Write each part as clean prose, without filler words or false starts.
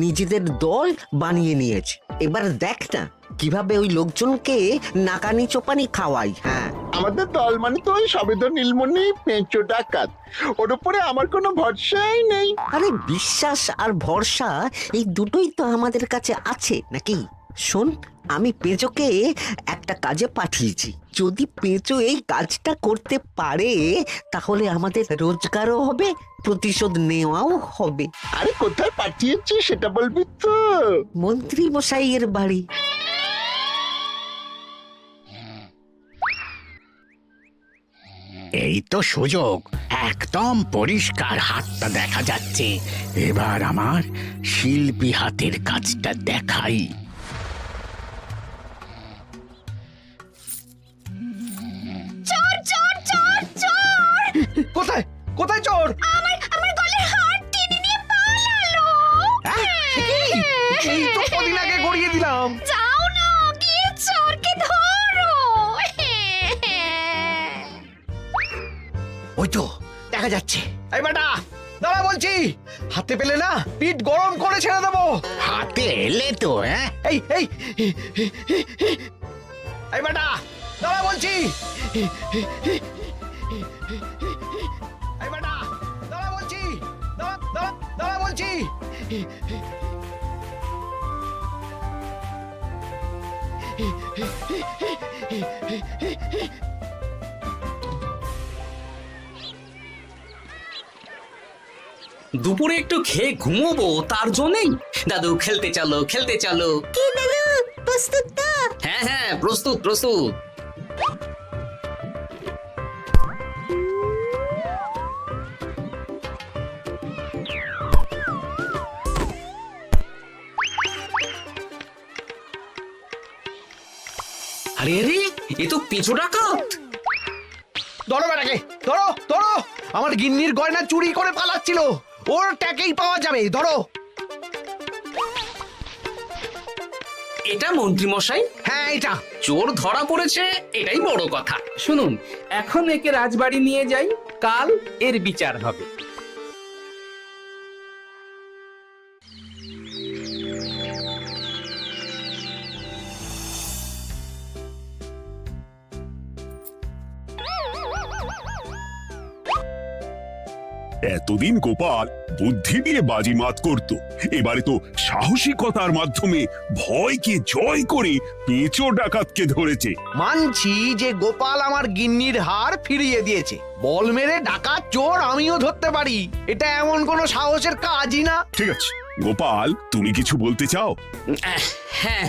নিজেদের দল বানিয়ে নিয়েছে। এবার দেখ না কিভাবে ওই লোকজনকে নাকানি চোপানি খাওয়াই। হ্যাঁ, আমাদের দল মানে তো ওই সবেদন নীলমণি পেঁচো ডাকাত, ওর উপরে আমার কোনো ভরসাই নেই। আরে বিশ্বাস আর ভরসা এই দুটোই তো আমাদের কাছে আছে নাকি? শোন, আমি পেঁচোকে একটা কাজে পাঠিয়েছি। যদি পেঁচো এই কাজটা করতে পারে তাহলে আমাদের রোজগারও হবে, প্রতিশোধ নেওয়াও হবে। আরে কোথায় পাঠিয়েছি সেটা বলবি তো? মন্ত্রী মশাইয়ের বাড়ি। এই তো সুযোগ, একদম পরিষ্কার হাতটা দেখা যাচ্ছে। এবার আমার শিল্পী হাতের কাজটা দেখাই। চোর চোর চোর চোর! কোথায় কোথায় চোর? আমার গলার হার টেনে নিয়ে পালালো। এই তো কদিন আগে গড়িয়ে দিলাম। যাও না, গিয়ে চোরকে ধরো। ওই তো দেখা যাচ্ছে। এই বেটা দাঁড়া বলছি, হাতে পেলে না পিঠ গরম করে ছেড়ে দেবো। হাতে এলে তো এই এই এই বেটা দাঁড়া বলছি। এই বেটা দাঁড়া বলছি, দাঁড়া বলছি। দুপুরে একটু খেয়ে ঘুমোবো তার জন্যই। দাদু খেলতে চলো খেলতে চলো। কি দাদু, প্রস্তুত তো? হ্যাঁ হ্যাঁ, প্রস্তুত প্রস্তুত। আরে আরে, এ তো পিছু ডাকাত। ধরো বেটাকে, ধরো ধরো। আমার গিন্নির গয়না চুরি করে পালাচ্ছিল, ওর ট্যাকেই পাওয়া যাবে। ধরো। এটা মন্ত্রী মশাই, হ্যাঁ এটা। চোর ধরা পড়েছে, এটাই বড় কথা। শুনুন, এখন একে রাজবাড়ি নিয়ে যাই, কাল এর বিচার হবে। এতদিন গোপাল বুদ্ধি দিয়ে বাজিমাত করত, এবারে তো সাহসিকতার মাধ্যমে ভয়কে জয় করে পেঁচো ডাকাতকে ধরেছে। মানছি যে গোপাল আমার গিন্নির হার ফিরিয়ে দিয়েছে। বল মেরে ডাকাত চোর আমিও ধরতে পারি, এটা এমন কোনো সাহসের কাজই না। ঠিক আছে গোপাল, তুমি কিছু বলতে চাও? হ্যাঁ,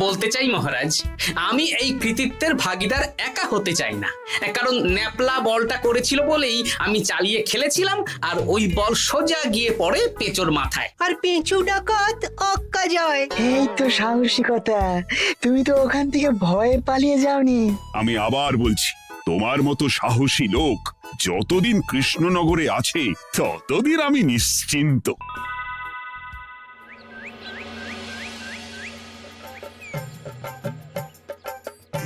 বলতে চাই মহারাজ, আমি এই কৃতিত্বের ভাগীদার একা হতে চাই না। কারণ ন্যাপলা বলটা করেছিল বলেই আমি চালিয়ে খেলেছিলাম, আর ওই বল সোজা গিয়ে পড়ে পেঁচোর মাথায়। আর পেঁচু ডাকাত অক্কা যায়। এই তো সাহসিকতা, তুমি তো ওখান থেকে ভয়ে পালিয়ে যাওনি। আমি আবার বলছি, তোমার মতো সাহসী লোক যতদিন কৃষ্ণনগরে আছে ততদিন আমি নিশ্চিন্ত।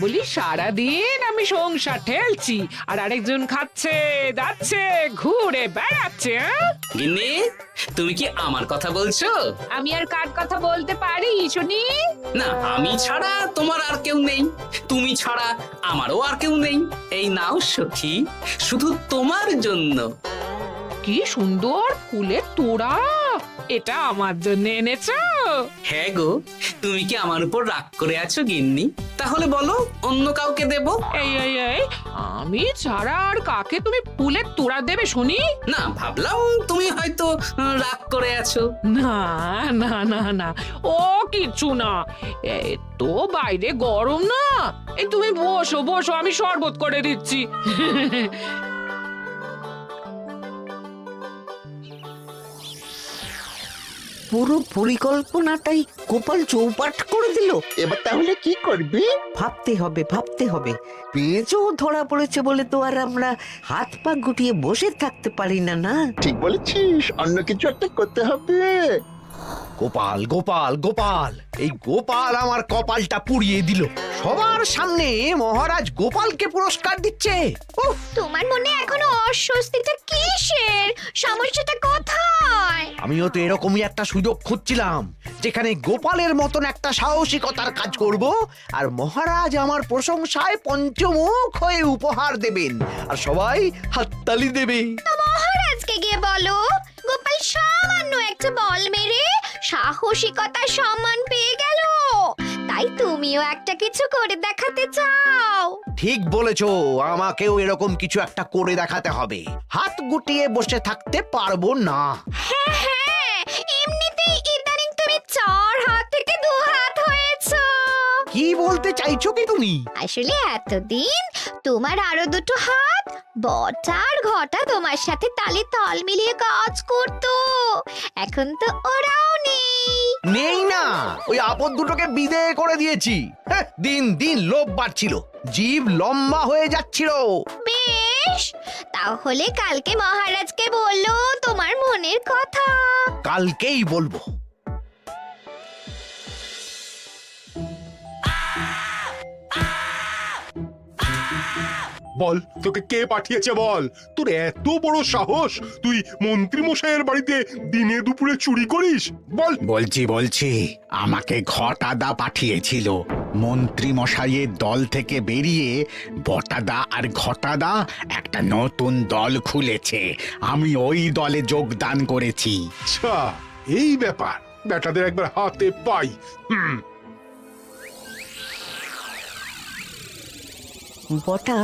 বলি সারাদিন আমি সংসার ঠেলছি আর আরেকজন খাচ্ছে যাচ্ছে ঘুরে বেড়াচ্ছে। গিন্নি, তুমি কি আমার কথা বলছো? আমি আর কার কথা বলতে পারি শুনি? না, আমি ছাড়া তোমার আর কেউ নেই, তুমি ছাড়া আমারও আর কেউ নেই। এই নাও সখী, শুধু তোমার জন্য। কি সুন্দর ফুলের তোড়া, এটা আমার জন্য এনেছো? হ্যাঁ গো, তুমি কি আমার উপর রাগ করে আছো গিন্নি? তাহলে বলো, অন্য কাউকে দেব? এই এই এই, আমি ছাড়া আর কাকে তুমি ফুলের তোড়া দেবে শুনি? না, ভাবলাম তুমি হয়তো রাগ করে আছো। না না না না, ও কিছু না। এই তো বাইরে গরম না, এই তুমি বসো বসো, আমি শরবত করে দিচ্ছি। পুরো পরিকল্পনাটাই গোপাল চৌপাট করে দিল। এবার তাহলে কি করবি? ভাবতে হবে ভাবতে হবে। পেঁচো ধরা পড়েছে বলে তো আর আমরা হাত পা গুটিয়ে বসে থাকতে পারি না। না, ঠিক বলেছিস, অন্য কিছু একটা করতে হবে। গোপাল গোপাল গোপাল, এই গোপাল আমার কপালটা পুড়িয়ে দিল। সবার সামনে মহারাজ গোপালকে পুরস্কার দিচ্ছে। উফ, তোমার মনে এখনো অস্বস্তিটা কিসের? সমস্যাটা কোথায়? আমিও তো এরকমই একটা সুযোগ খুঁজছিলাম, যেখানে গোপালের মতন একটা সাহসিকতার কাজ করব, আর মহারাজ আমার প্রশংসায় পঞ্চমুখ হয়ে উপহার দেবেন, আর সবাই হাততালি দেবে। মহারাজকে গিয়ে বলো গোপাল সামান্য একটা বল মেরে সাহসিকতার সম্মান পেয়ে গেল, তাই তুমিও একটা কিছু করে দেখাতে চাও। ঠিক বলেছো, আমাকেও এরকম কিছু একটা করে দেখাতে হবে। হাত গুটিয়ে বসে থাকতে পারবো না। হ্যাঁ হ্যাঁ, এমনিতেই ইদানিং তুমি 4 হাত থেকে 2 হাত হয়েছো। কি বলতে চাইছো কি তুমি? আসলে এতদিন তোমার আরো 2টো হাত বটা আর ঘটা তোমার সাথে তালে তাল মিলিয়ে কাজ করতো, এখন তো ওরাও নেই। নেই না, ওই আপদ দুটোকে বিদেয় করে দিয়েছি। হ্যাঁ, দিন দিন লোভ বাড়ছিল, জীব লম্বা হয়ে যাচ্ছিল। বেশ, তাহলে কালকে মহারাজকে বললো তোমার মনের কথা। কালকেই বলবো। বল, তোকে কে পাঠিয়েছে বল? তোর এত বড় সাহস, তুই মন্ত্রী মশাইয়ের বাড়িতে দিনে দুপুরে চুরি করিস? বল। বলছি আমাকে ঘটাদা পাঠিয়েছিল। মন্ত্রী মশাইয়ের দল থেকে বেরিয়ে বটাদা আর ঘটাদা একটা নতুন দল খুলেছে, আমি ওই দলে যোগদান করেছি। আচ্ছা, এই ব্যাপার। বেটাদের একবার হাতে পাই। বটা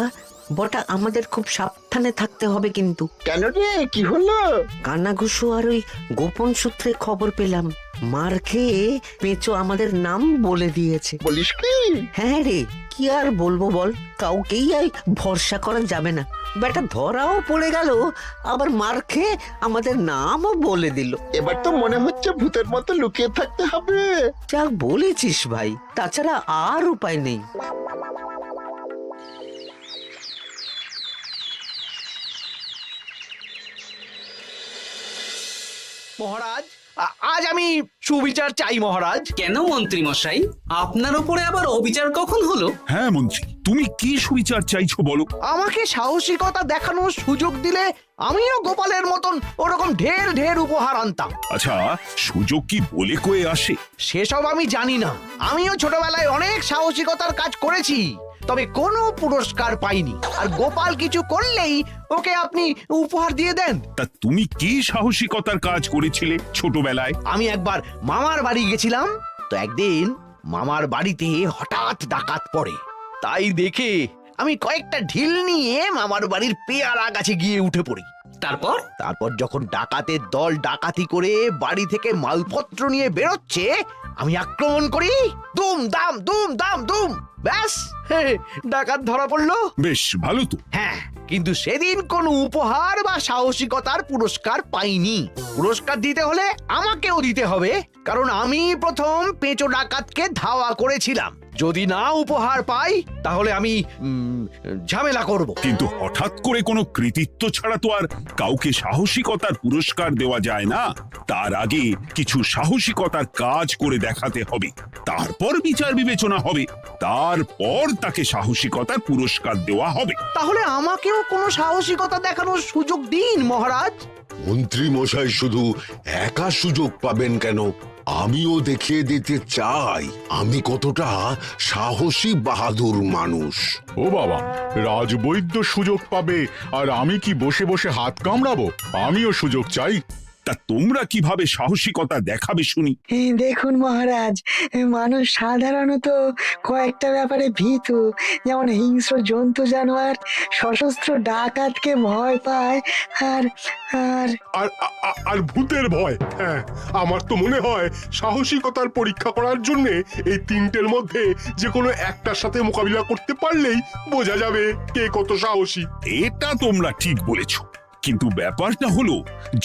বটা আমাদের খুব সাবধানে থাকতে হবে কিন্তু। কেন রে, কি হলো? কানাঘুষো আর ওই গোপন সূত্রে খবর পেলাম, মার খেয়ে পেঁচো আমাদের নাম বলে দিয়েছে। বলিস কি? হ্যাঁ রে, কি আর বলবো বল, কাউকেই আর ভরসা করা যাবে না। বেটা ধরাও পড়ে গেল, আবার মার খেয়ে আমাদের নামও বলে দিল। এবার তো মনে হচ্ছে ভূতের মতো লুকিয়ে থাকতে হবে। যা বলেছিস ভাই, তাছাড়া আর উপায় নেই। মহারাজ, আজ আমি সুবিচার চাই মহারাজ। কেন মন্ত্রী মশাই, আপনার উপরে আবার অবিচার কখন হলো? হ্যাঁ মন্ত্রী, তুমি কি সুবিচার চাইছো বলো? আমাকে সাহসিকতা দেখানোর সুযোগ দিলে আমিও গোপালের মতন ওরকম ঢের ঢের উপহার আনতাম। আচ্ছা, সুযোগ কি বলে কয়ে আসে? সেসব আমি জানি না। আমিও ছোটবেলায় অনেক সাহসিকতার কাজ করেছি, তবে কোনো পুরস্কার পাইনি। আর গোপাল কিছু করলেই ওকে আপনি উপহার দিয়ে দেন। তা তুমি কি সাহসিকতার কাজ করেছিলে ছোটবেলায়? আমি একবার মামার বাড়ি গেছিলাম, তো একদিন মামার বাড়িতে হঠাৎ ডাকাত পড়ে। তাই দেখে আমি কয়েকটা ঢিল নিয়ে মামার বাড়ির পেয়ারা গাছে গিয়ে উঠে পড়ি। তারপর যখন ডাকাতের দল ডাকাতি করে বাড়ি থেকে মালপত্র নিয়ে বেরোচ্ছে, আমি আক্রমণ করি। দুম দাম দুম দাম দুম, ব্যাস, ডাকাত ধরা পড়লো। বেশ ভালো তো। হ্যাঁ, কিন্তু সেদিন কোনো উপহার বা সাহসিকতার পুরস্কার পাইনি। পুরস্কার দিতে হলে আমাকেও দিতে হবে, কারণ আমি প্রথম পেঁচো ডাকাতকে ধাওয়া করেছিলাম। যদি না উপহার পাই তাহলে আমি ঝামেলা করব। কিন্তু হঠাৎ করে কোনো কৃতিত্ব ছাড়া তো আর কাউকে সাহসিকতার পুরস্কার দেওয়া যায় না। তার আগে কিছু সাহসিকতার কাজ করে দেখাতে হবে, তারপর বিচার বিবেচনা হবে, তারপর তাকে সাহসিকতার পুরস্কার দেওয়া হবে। তাহলে আমাকেও কোনো সাহসিকতা দেখানোর সুযোগ দিন মহারাজ। মন্ত্রী মশাই শুধু একা সুযোগ পাবেন কেন, আমিও দেখিয়ে দিতে চাই আমি কতটা সাহসী বাহাদুর মানুষ। ও বাবা, রাজবৈদ্য সুযোগ পাবে আর আমি কি বসে বসে হাত কামড়াবো? আমিও সুযোগ চাই। তা তোমরা কিভাবে সাহসিকতা দেখাবে শুনি? দেখুন মহারাজ, মানুষ সাধারণত কয়েকটা ব্যাপারে ভীতু, যেমন হিংস্র জন্তু জানোয়ার, সশস্ত্র ডাকাতকে ভয় পায়, আর আর আর ভূতের ভয়। হ্যাঁ, আমার তো মনে হয় সাহসিকতার পরীক্ষা করার জন্য এই তিনটের মধ্যে যে কোনো একটার সাথে মোকাবিলা করতে পারলেই বোঝা যাবে কে কত সাহসী। এটা তোমরা ঠিক বলেছো, কিন্তু ব্যাপারটা হলো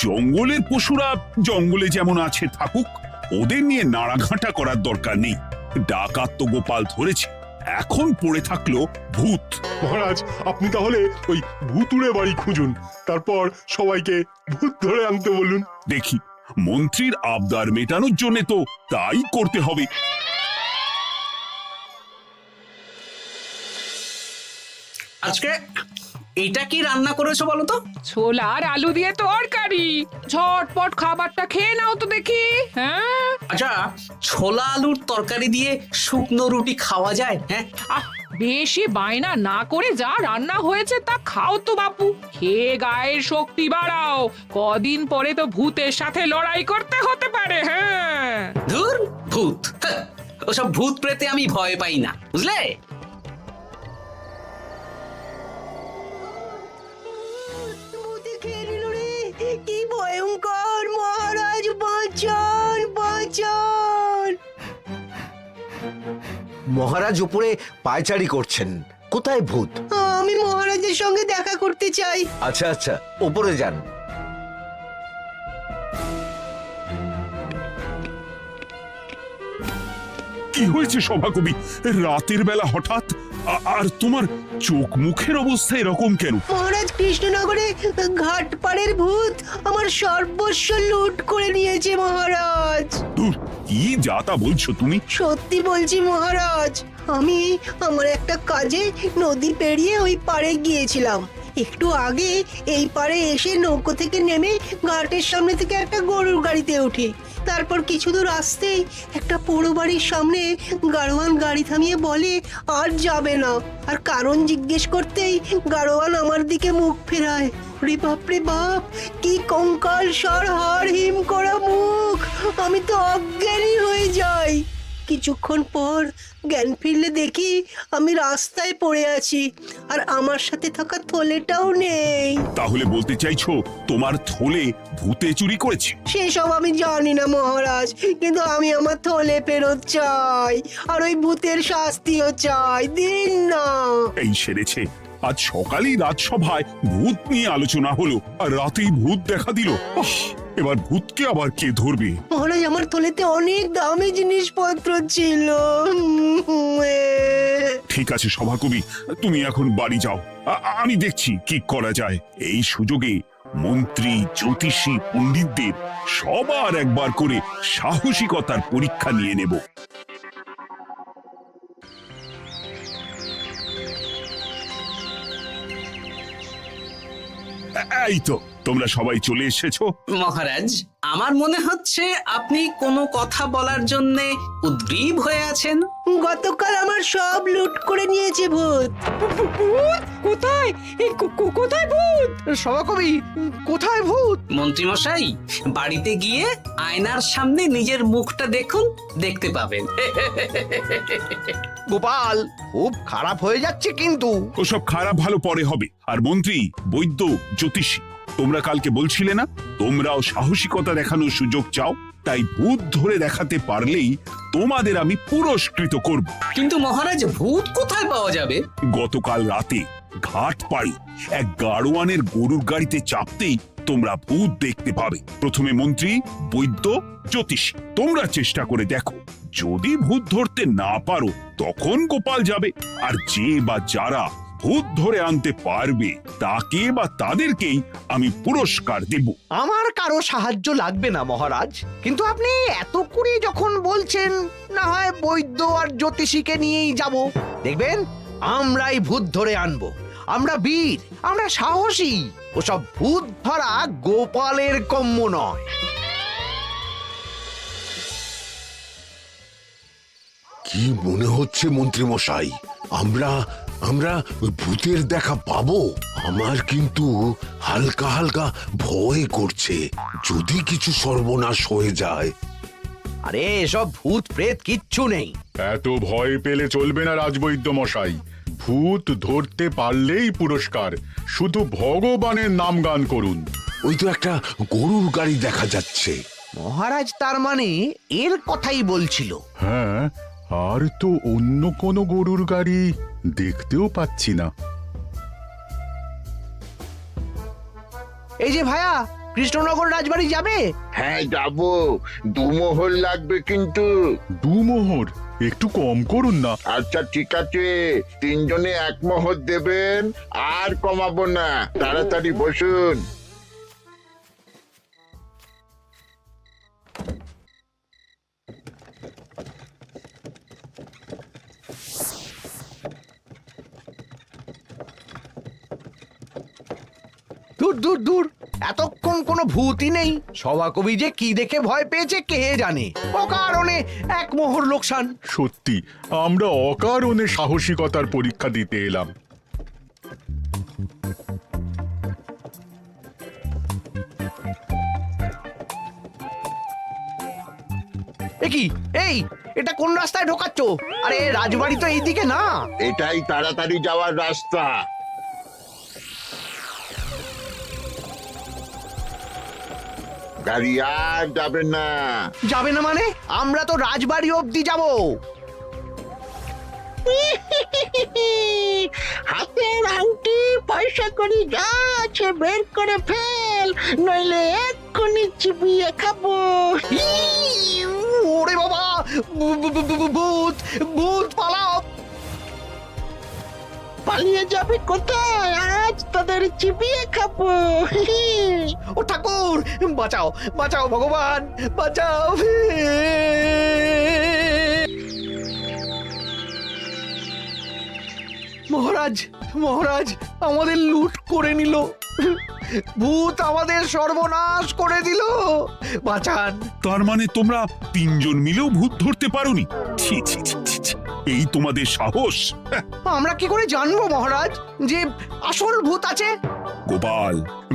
জঙ্গলের পশুরা জঙ্গলে যেমন আছে থাকুক, ওদের নিয়ে নাড়াঘাটা করার দরকার নেই। ডাকাত তো গোপাল ধরেছে, এখন পড়ে থাকলো ভূত। মহারাজ, আপনি তাহলে ওই ভূতুড়ে বাড়ি খুঁজুন, তারপর সবাইকে ভূত ধরে আনতে বলুন। দেখি, মন্ত্রীর আবদার মেটানোর জন্য তো তাই করতে হবে। আজকে এটা কি রান্না করেছো বলো তো? ছোলা আর আলু দিয়ে তরকারি। ঝটপট খাবারটা খেয়ে নাও তো দেখি। হ্যাঁ, আচ্ছা, ছোলা আলুর তরকারি দিয়ে শুকনো রুটি খাওয়া যায়? হ্যাঁ, আহ, বেশি বায়না না করে যা রান্না হয়েছে তা খাও তো বাপু। খেয়ে গায়ের শক্তি বাড়াও, কদিন পরে তো ভূতের সাথে লড়াই করতে হতে পারে। হ্যাঁ, ধুর ভূত, হ্যাঁ, ওসব ভূত প্রেতে আমি ভয় পাই না, বুঝলে? কি ভয়ঙ্কর! মহারাজ বাঁচান, বাঁচান! মহারাজ উপরে পায়চারি করছেন, কোথায় ভূত? আমি মহারাজের সঙ্গে দেখা করতে চাই। আচ্ছা আচ্ছা, উপরে যান। কি হয়েছে সভাকবি? রাতের বেলা হঠাৎ আর তোমার চোখ মুখের অবস্থা এরকম কেন? মহারাজ, কৃষ্ণনগরে ঘাটপাড়ের ভূত আমার সর্বস্ব লুট করে নিয়েছে মহারাজ। ধুর, কি যা তা বলছো তুমি? সত্যি বলছি মহারাজ, আমি আমার একটা কাজে নদী পেরিয়ে ওই পাড়ে গিয়েছিলাম। একটু আগে এই পাড়ে এসে নৌকো থেকে নেমে ঘাটের সামনে থেকে একটা গরুর গাড়িতে উঠি। তারপর কিছু দূর আসতেই একটা পোড়ো বাড়ির সামনে গাড়োয়ান গাড়ি থামিয়ে বলে আর যাবে না। আর কারণ জিজ্ঞেস করতেই গাড়োয়ান আমার দিকে মুখ ফেরায়। রে বাপ রে বাপ, কি কঙ্কাল সার হাড় হিম করা মুখ! আমি তো অজ্ঞানী হয়ে যাই। কিছুক্ষণ পর জ্ঞান ফিরলে দেখি আমি রাস্তায় পড়ে আছি, আর আমার সাথে থাকা থলেটাও নেই। তাহলে বলতে চাইছো তোমার থলে ভূতে চুরি করেছে? সেসব আমি জানি না মহারাজ, কিন্তু আমি আমার থলে ফেরত চাই, আর ওই ভূতের শাস্তিও চাই। দিন না। এই সেরেছে, আজ সকালেই রাজসভায় ভূত নিয়ে আলোচনা হলো আর রাতেই ভূত দেখা দিল। এবার ভূতকে আবার কে ধরবে? মহারাজ, আমার থলেতে অনেক দামি জিনিসপত্র ছিল। ঠিক আছে সভাকবি, তুমি এখন বাড়ি যাও, আমি দেখছি কি করা যায়। এই সুযোগে মন্ত্রী, জ্যোতিষী, পণ্ডিতদের সবার একবার করে সাহসিকতার পরীক্ষা নিয়ে নেব। এই তো তোমরা সবাই চলে এসেছো। মহারাজ, আমার মনে হচ্ছে আপনি কোনো কথা বলার জন্য উদ্গ্রীব হয়ে আছেন। গতকাল আমার সব লুট করে নিয়েছে ভূত। কোথায়? কোথায় ভূত? সভাকবি, কোথায় ভূত? মন্ত্রী মশাই, বাড়িতে গিয়ে আয়নার সামনে নিজের মুখটা দেখুন, দেখতে পাবেন। গোপাল, খুব খারাপ হয়ে যাচ্ছে কিন্তু। ওসব খারাপ ভালো পরে হবে। আর মন্ত্রী, বৈদ্য, জ্যোতিষী, তোমরা কালকে বলছিলে না তোমরাও সাহসিকতা দেখানোর সুযোগ চাও? তাই ভূত ধরে দেখাতে পারলেই তোমাদের আমি পুরস্কৃত করব। কিন্তু মহারাজ, ভূত কোথায় পাওয়া যাবে? গতকাল রাতে ঘাট পাড়ি এক গাড়োয়ানের গরুর গাড়িতে চাপতেই তোমরা ভূত দেখতে পাবে। প্রথমে মন্ত্রী, বৈদ্য, জ্যোতিষী, তোমরা চেষ্টা করে দেখো। যদি ভূত ধরতে না পারো তখন গোপাল যাবে, আর যে বা যারা ভূত ধরে আনতে পারবে তাকে বা তাদেরকেই আমি পুরস্কার দেব। আমার কারো সাহায্য লাগবে না মহারাজ, কিন্তু আপনি এত করে যখন বলছেন, না হয় বৈদ্য আর জ্যোতিষীকে নিয়েই যাব। দেখবেন আমরাই ভূত ধরে আনবো। আমরা বীর, আমরা সাহসী। ওসব ভূত ধরা গোপালের কম্য নয়। কি মনে হচ্ছে মন্ত্রী মশাই, আমরা আমরা ওই ভূতের দেখা পাবো? আমার কিন্তু হালকা হালকা ভয় করছে, যদি কিছু সর্বনাশ হয়ে যায়। আরে এসব ভূত প্রেত কিচ্ছু নেই। এত ভয় পেলে চলবে না রাজবৈদ্য মশাই। ভূত ধরতে পারলেই পুরস্কার। শুধু ভগবানের নাম গান করুন। ওই তো একটা গরুর গাড়ি দেখা যাচ্ছে। মহারাজ তার মানে এর কথাই বলছিল। হ্যাঁ, আর তো অন্য কোনো গরুর গাড়ি দেখতেও পাচ্ছি না। এই যে ভায়া, কৃষ্ণনগর রাজবাড়ি যাবে? হ্যাঁ যাবো, 2 মোহর লাগবে কিন্তু। 2 মোহর একটু কম করুন না। আচ্ছা ঠিক আছে, 3 জনে 1 মোহর দেবেন, আর কমাবো না। তাড়াতাড়ি বসুন। দূর দূর দূর, এতক্ষণ কোনো ভূতই নেই। সভাকবি যে কি দেখে ভয় পেয়েছে কে জানে। অকারণে এক মোহর লোকসান। সত্যি আমরা অকারণে সাহসিকতার পরীক্ষা দিতে এলাম। কি এই, এটা কোন রাস্তায় ঢোকাচ্ছ? আরে রাজবাড়ি তো এইদিকে না। এটাই তাড়াতাড়ি যাওয়ার রাস্তা। গাড়ি আর যাবে না। যাবে না মানে? আমরা তো রাজবাড়ি অবধি যাব। হাতের আংটি পয়সা করি যা আছে বের করে ফেল, নইলে এক্ষুনি চিবিয়ে খাবো। ওরে বাবা, ভূত ভূত পালাও। পালিয়ে যাবে কোথায়? আজ তোদের চিবিয়ে খাবো। ও ঠাকুর, বাঁচাও বাঁচাও ভগবান, বাঁচাও। মহারাজ মহারাজ, আমাদের লুট করে নিল। ভূত আমাদের সর্বনাশ করে দিল, বাঁচান। তার মানে তোমরা তিনজন মিলেও ভূত ধরতে পারোনি? ছি ছি ছি ছি ছি। এই তোমাদের সাহস! আমরা কি করে জানবো মহারাজ যে আসল ভূত আছে? গোপাল,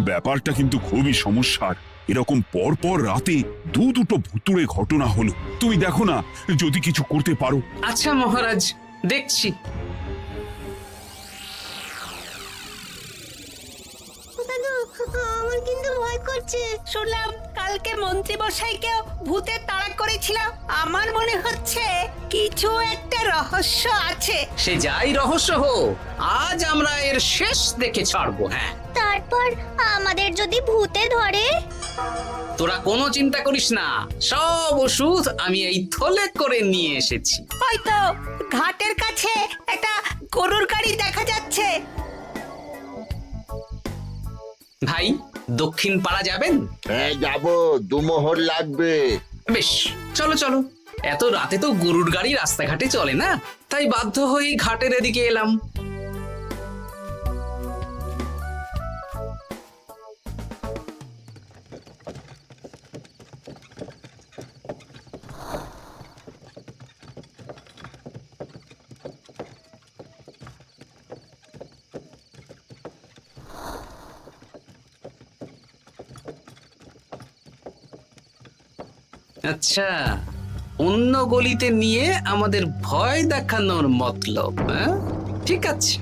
ব্যাপারটা কিন্তু খুবই সমস্যার। এরকম পর পর রাতে দুটো ভুতুড়ে ঘটনা হলো। তুমি দেখো না যদি কিছু করতে পারো। আচ্ছা মহারাজ, দেখছি। আমার কিন্তু ভয় করছে। শুনলাম কালকে মন্ত্রী মশাইকেও ভূতের তাড়া করেছিলাম। আমার মনে হচ্ছে কিছু একটা রহস্য আছে। সে যাই রহস্য হোক, আজ আমরা এর শেষ দেখে ছাড়বো। হ্যাঁ, তারপর আমাদের যদি ভূতে ধরে? তোরা কোনো চিন্তা করিস না, সব ওষুধ আমি এই থলে করে নিয়ে এসেছি। হয়তো ঘাটের কাছে একটা গরুর গাড়ি দেখা যাচ্ছে। ভাই, দক্ষিণ পাড়া যাবেন? হ্যাঁ যাবো, 2 মোহর লাগবে। বেশ, চলো চলো। এত রাতে তো গরুর গাড়ি রাস্তাঘাটে চলে না, তাই বাধ্য হয়ে ঘাটের এদিকে এলাম। আচ্ছা, অন্য গলিতে নিয়ে আমাদের ভয় দেখানোর মতলব? হ্যাঁ, ঠিক আছে,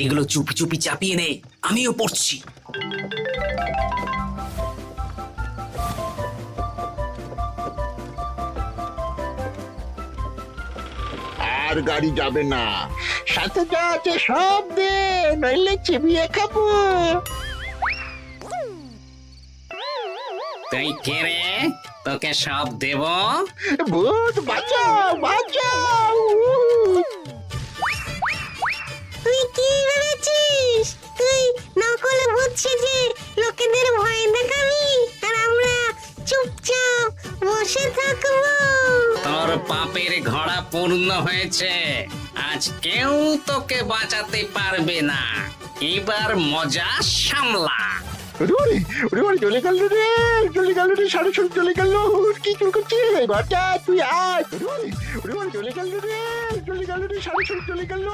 এগুলো চুপি চুপি চাপিয়ে নে, আমিও পড়ছি। আর গাড়ি যাবে না। সাথে যা আছে সব দে, নইলে চিবিয়ে খাবো। তুই কে রে? তোকে সব দেব? ভূত বাঁচাও বাঁচাও! তুই কি ভেবেছিস? তুই নকল ভূত সেজে লোকেদের ভয় দেখাবি আর আমরা চুপচাপ বসে থাকবো? তোর পাপের ঘোড়া পূর্ণ হয়েছে, আজ কেউ তোকে বাঁচাতে পারবে না। এবার মজা সামলা। চলে গেল রে, চলে গেল রে, সাড়ে চলে গেল। কি চুল করছিস বাচ্চা? তুই আয়। চলে গেল রে, চলে গেল রে, সাড়ে চলে গেল।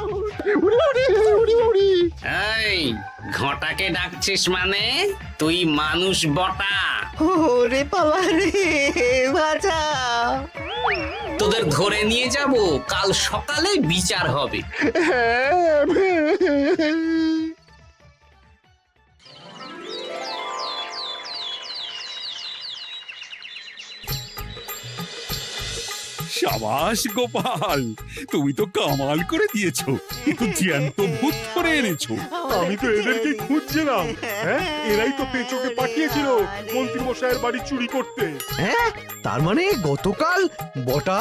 এই ঘটাকে ডাকছিস মানে? তুই মানুষ বটা। ওরে বাবা রে, বাঁচা! তোদের ধরে নিয়ে যাব, কাল সকালে বিচার হবে। সাবাস গোপাল, তুমি তো কামাল করে দিয়েছো। কিন্তু জ্যান্ত ভূত ধরে এনেছো। আমি তো এদেরকে খুঁজছিলাম। হ্যাঁ, এরাই তো পেঁচোকে পাঠিয়েছিল মন্ত্রী মশাইয়ের বাড়ি চুরি করতে। হ্যাঁ, তার মানে গতকাল বটা।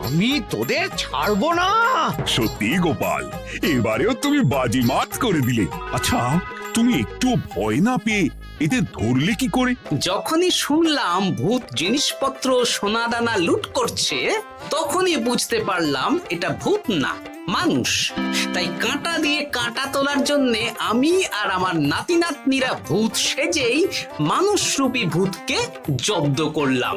আমি তোদের ছাড়বো না। সত্যি গোপাল, এবারেও তুমি বাজিমাত করে দিলে। আচ্ছা, তুমি একটু ভয় না পেয়ে এদের ধরলে কি করে? যখনই শুনলাম ভূত জিনিসপত্র সোনাদানা লুট করছে, তখনই বুঝতে পারলাম এটা ভূত না, মানুষ। তাই কাঁটা দিয়ে কাঁটা তোলার জন্যে আমি আর আমার নাতি নাতনিরা ভূত সেজেই মানুষরূপী ভূতকে জব্দ করলাম।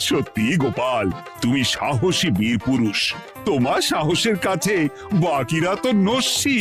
সত্যি গোপাল, তুমি সাহসী বীর পুরুষ। তোমার সাহসের কাছে বাকিরা তো নস্যি।